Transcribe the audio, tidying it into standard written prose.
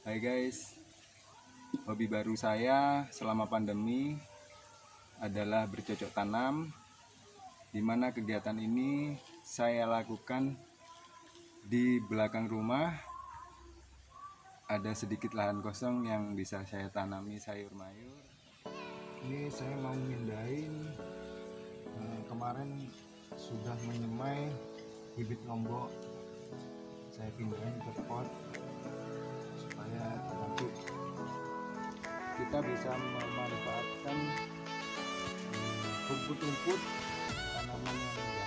Hai guys, hobi baru saya selama pandemi adalah bercocok tanam, di mana kegiatan ini saya lakukan di belakang rumah. Ada sedikit lahan kosong yang bisa saya tanami sayur mayur. Ini saya mau mindahin, kemarin sudah menyemai bibit lombok, saya pindahin ke pot supaya nanti kita bisa memanfaatkan rumput-rumput tanaman yang